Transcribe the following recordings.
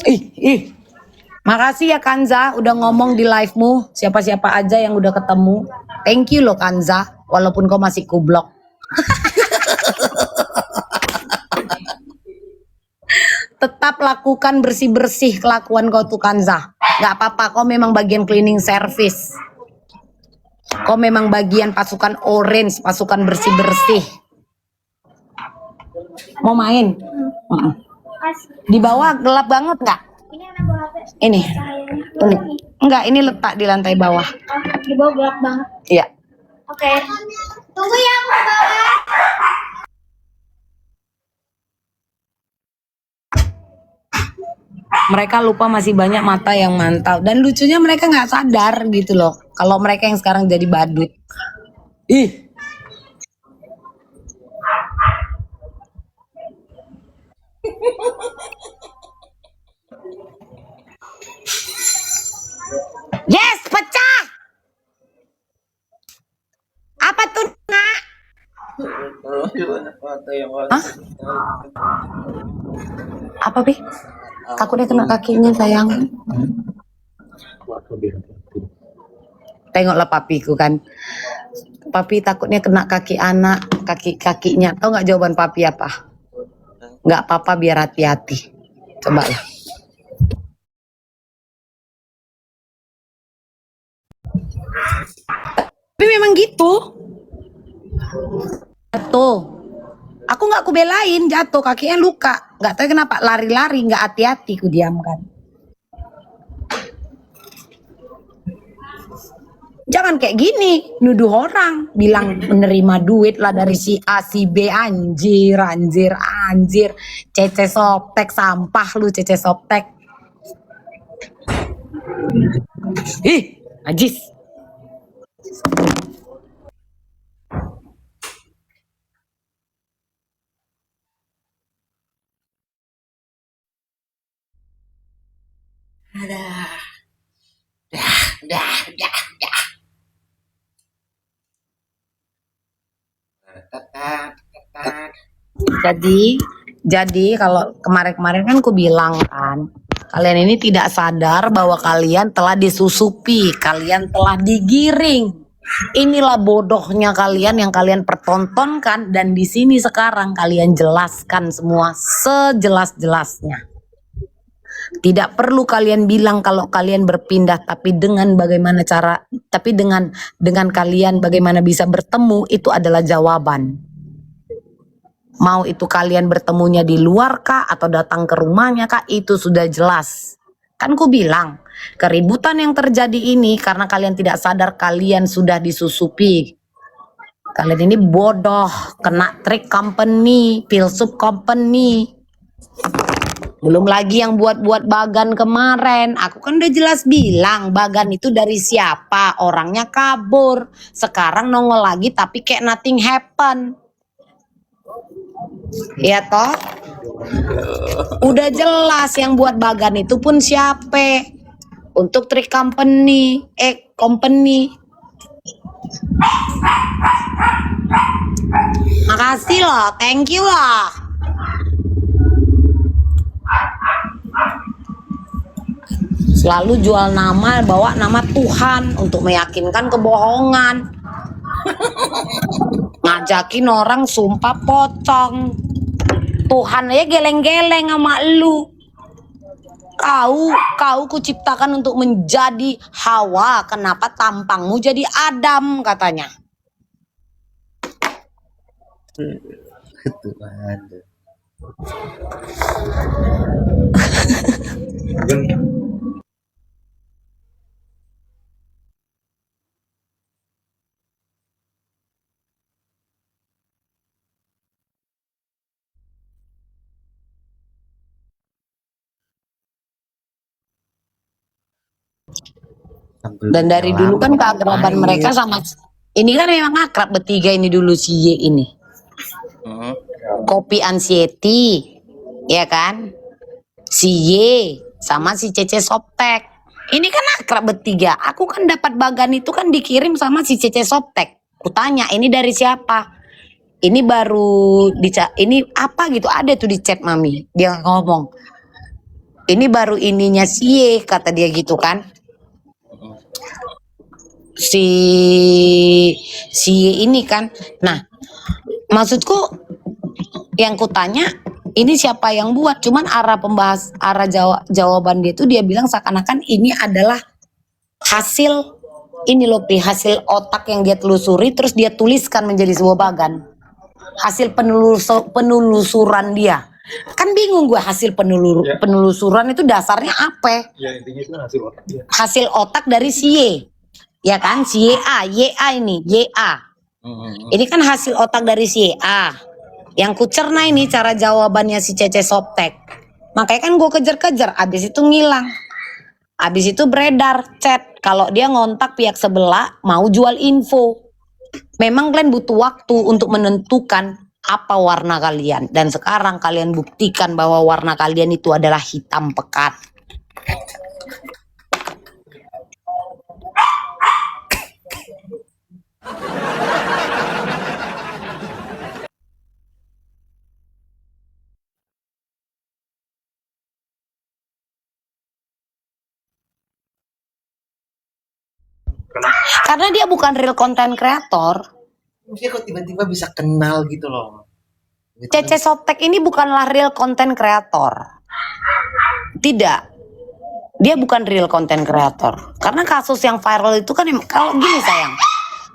Ih. Makasih ya Kanza udah ngomong di live-mu. Siapa-siapa aja yang udah ketemu. Thank you loh Kanza, walaupun kau masih kublok. Tetap lakukan bersih-bersih kelakuan kau tuh Kanza. Gak apa-apa, kau memang bagian cleaning service. Kau memang bagian pasukan orange, pasukan bersih-bersih. Mau main? Di bawah gelap banget nggak? Ini. Enggak, ini letak di lantai bawah. Di bawah gelap banget. Iya. Oke. Tunggu ya, aku ke bawah. Mereka lupa masih banyak mata yang mantau. Dan lucunya mereka nggak sadar gitu loh. Kalau mereka yang sekarang jadi badut. Ih. Yes, pecah. Apa tuh, Nak? Hah? Apa, Bi? Takutnya kena kakinya, sayang. Tengoklah papiku kan. Papi takutnya kena kaki anak, kaki-kakinya. Tahu nggak jawaban papi apa? Nggak apa-apa, biar hati-hati. Coba lah. Tapi memang gitu. Jatuh. Aku nggak kubelain, jatuh kakinya luka. Nggak tahu kenapa lari-lari, nggak hati-hati ku diamkan. Jangan kayak gini, nuduh orang, bilang menerima duit lah dari si A, si B, anjir. Cece Softtek, sampah lu Cece Softtek. Ih, najis. Jadi kalau kemarin-kemarin kan aku bilang kan, kalian ini tidak sadar bahwa kalian telah disusupi, kalian telah digiring. Inilah bodohnya kalian yang kalian pertontonkan, dan di sini sekarang kalian jelaskan semua sejelas-jelasnya. Tidak perlu kalian bilang kalau kalian berpindah, tapi dengan bagaimana cara, tapi dengan kalian bagaimana bisa bertemu, itu adalah jawaban. Mau itu kalian bertemunya di luar kah atau datang ke rumahnya kah, itu sudah jelas. Kan ku bilang, keributan yang terjadi ini karena kalian tidak sadar kalian sudah disusupi. Kalian ini bodoh, kena trik company, filsuf company. Belum lagi yang buat-buat Bagan kemarin. Aku kan udah jelas bilang Bagan itu dari siapa, orangnya kabur. Sekarang nongol lagi tapi kayak nothing happen. Iya toh? Udah jelas yang buat Bagan itu pun siapa. Untuk trik company. Makasih loh, thank you loh. Selalu jual nama, bawa nama Tuhan untuk meyakinkan kebohongan. Ngajakin orang sumpah pocong. Tuhan aja geleng-geleng sama lu. Kau kuciptakan untuk menjadi Hawa. Kenapa tampangmu jadi Adam katanya? Tuhan. Dan dari dulu kan keakraban mereka sama ini kan memang akrab bertiga ini dulu, si Y ini. Kopi Ansiety, ya kan? Si Y sama si Cece Softtek. Ini kan akrab bertiga. Aku kan dapat Bagan itu kan dikirim sama si Cece Softtek. Kutanya ini dari siapa? Ini baru ini apa gitu, ada tuh di chat Mami. Dia ngomong, ini baru ininya sie, kata dia gitu kan. Si ini kan. Nah, maksudku yang kutanya ini siapa yang buat, cuman arah jawaban dia tuh dia bilang seakan-akan ini adalah hasil ini loh Pi, hasil otak yang dia telusuri terus dia tuliskan menjadi sebuah bagan. Hasil penelusuran dia. Kan bingung gue hasil penelusuran itu dasarnya apa? Ya intinya itu hasil otak dia. Hasil otak dari si Y. Ya kan, si YA ini, YA. Ini kan hasil otak dari si YA. Yang ku cerna ini cara jawabannya si Cece Softtek. Makanya kan gue kejar-kejar, abis itu ngilang. Abis itu beredar chat kalau dia ngontak pihak sebelah mau jual info. Memang kalian butuh waktu untuk menentukan apa warna kalian. Dan sekarang kalian buktikan bahwa warna kalian itu adalah hitam pekat. Karena dia bukan real content creator. Maksudnya kok tiba-tiba bisa kenal gitu loh. Cece Softtek ini bukanlah real content creator. Tidak. Dia bukan real content creator. Karena kasus yang viral itu kan kalau gini sayang.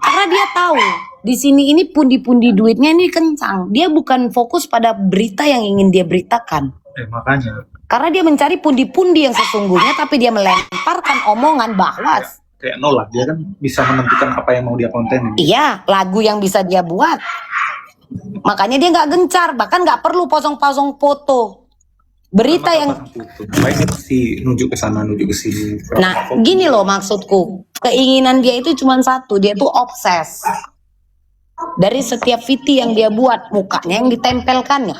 Karena dia tahu di sini ini pundi-pundi duitnya ini kencang. Dia bukan fokus pada berita yang ingin dia beritakan. Makanya. Karena dia mencari pundi-pundi yang sesungguhnya, tapi dia melemparkan omongan bahwa Kayak Nola, dia kan bisa menentukan apa yang mau dia kontenin. iya, lagu yang bisa dia buat. Makanya dia nggak gencar, bahkan nggak perlu posong-posong foto. Berita yang Baik pasti nunjuk ke sana, nunjuk ke sini. nah, gini loh maksudku. Keinginan dia itu cuma satu, dia tuh obses. Dari setiap VT yang dia buat, mukanya yang ditempelkannya.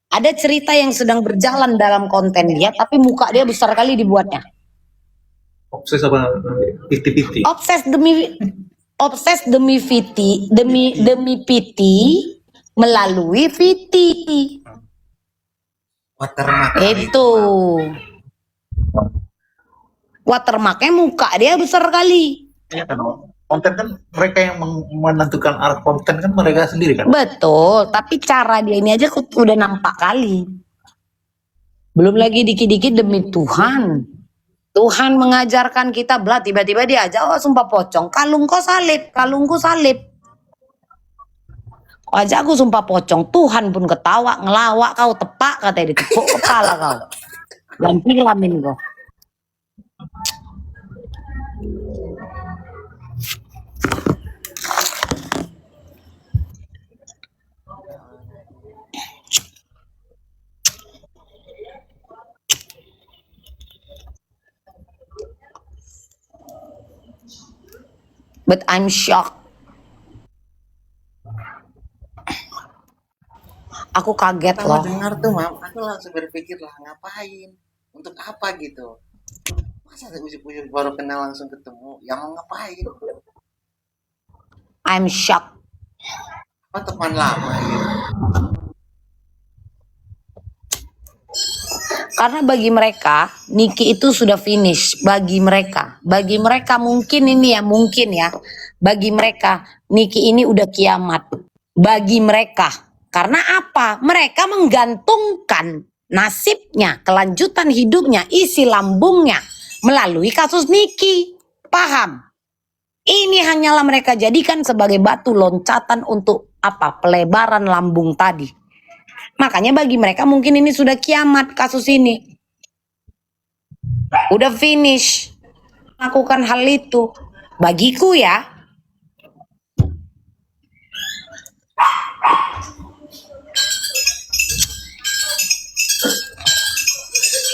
Ada cerita yang sedang berjalan dalam konten dia, tapi muka dia besar kali dibuatnya. Obses apa? Piti-piti. Obses demi VT, demi PT melalui VT. Watermark. Itu. Watermarknya muka dia besar kali. Ya kan, konten kan mereka yang menentukan arah konten kan mereka sendiri kan. Betul, tapi cara dia ini aja udah nampak kali. Belum lagi dikit-dikit demi Tuhan. Tuhan mengajarkan kita belah, tiba-tiba dia aja, oh sumpah pocong, kalungku salib. Aja aku sumpah pocong, Tuhan pun ketawa, ngelawak kau, tepak katanya, ditepuk kepala kau. Ganti kelamin kau. But I'm shocked. Aku kaget loh. Dengar tuh mam, aku langsung berpikir lah ngapain, untuk apa gitu. Masa ujuk-ujuk baru kenal langsung ketemu, yang mau ngapain? I'm shocked. Apa teman lama gitu? Karena bagi mereka Niki itu sudah finish. Bagi mereka mungkin ini ya, bagi mereka Niki ini udah kiamat. Bagi mereka, karena apa? Mereka menggantungkan nasibnya, kelanjutan hidupnya, isi lambungnya melalui kasus Niki. Paham? Ini hanyalah mereka jadikan sebagai batu loncatan untuk apa? Pelebaran lambung tadi. Makanya bagi mereka mungkin ini sudah kiamat kasus ini. Udah finish. Lakukan hal itu. Bagiku ya.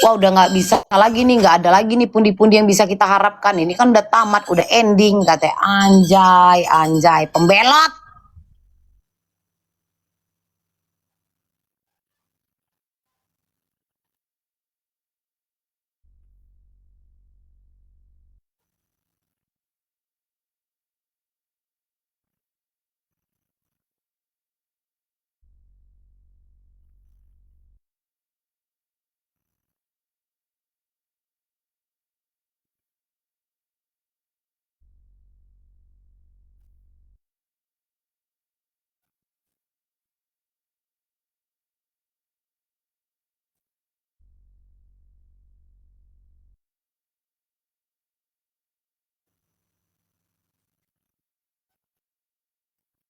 Wah udah nggak bisa lagi nih, nggak ada lagi nih pundi-pundi yang bisa kita harapkan. Ini kan udah tamat, udah ending, katanya anjay, pembelot.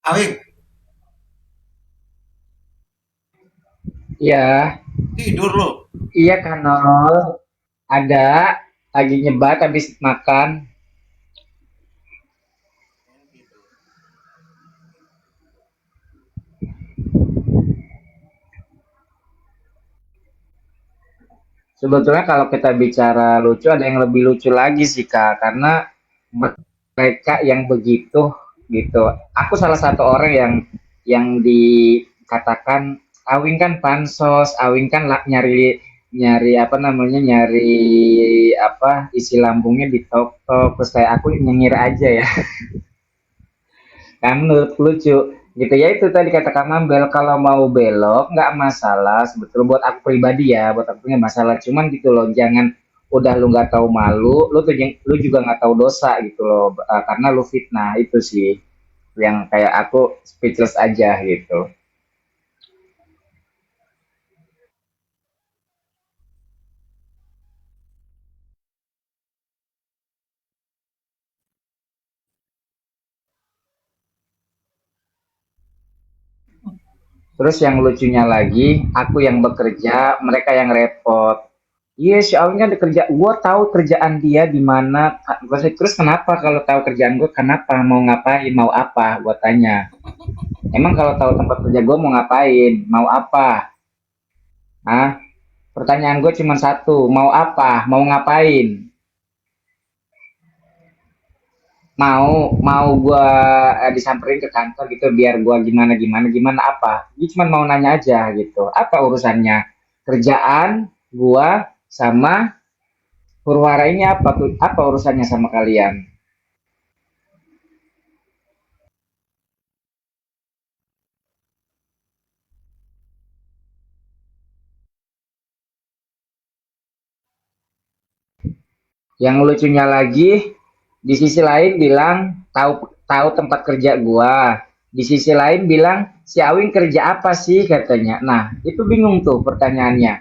Awing, Iya, tidur lo. iya Kanol. Ada, lagi nyebat habis makan. Sebetulnya kalau kita bicara lucu, ada yang lebih lucu lagi sih Kak, karena mereka yang begitu gitu. Aku salah satu orang yang dikatakan Awing kan pansos, Awing kan nyari nyari apa namanya nyari apa isi lambungnya di tok tok terus kayak aku nyengir aja ya kan menurut lucu gitu ya itu tadi kata Kak Mambel kalau mau belok nggak masalah sebetulnya buat aku pribadi ya buat aku nggak masalah cuman gitu loh jangan udah lu nggak tahu malu lu juga nggak tahu dosa gitu loh karena lu fitnah itu sih yang kayak aku speechless aja gitu. Terus yang lucunya lagi aku yang bekerja mereka yang repot. Iya, si Alvin kan kerja. Gue tahu kerjaan dia di mana. Terus kenapa kalau tahu kerjaan gue? Kenapa? Mau ngapain? Mau apa? Gue tanya. Emang kalau tahu tempat kerja gue mau ngapain? Mau apa? Ah, pertanyaan gue cuma satu. Mau apa? Mau ngapain? Mau gue disamperin ke kantor gitu biar gue gimana gimana gimana apa? Dia cuma mau nanya aja gitu. Apa urusannya? Kerjaan gue sama Huru-hara ini apa tuh? Apa urusannya sama kalian? Yang lucunya lagi, di sisi lain bilang tahu tahu tempat kerja gua. Di sisi lain bilang si Awing kerja apa sih katanya. Nah, itu bingung tuh pertanyaannya.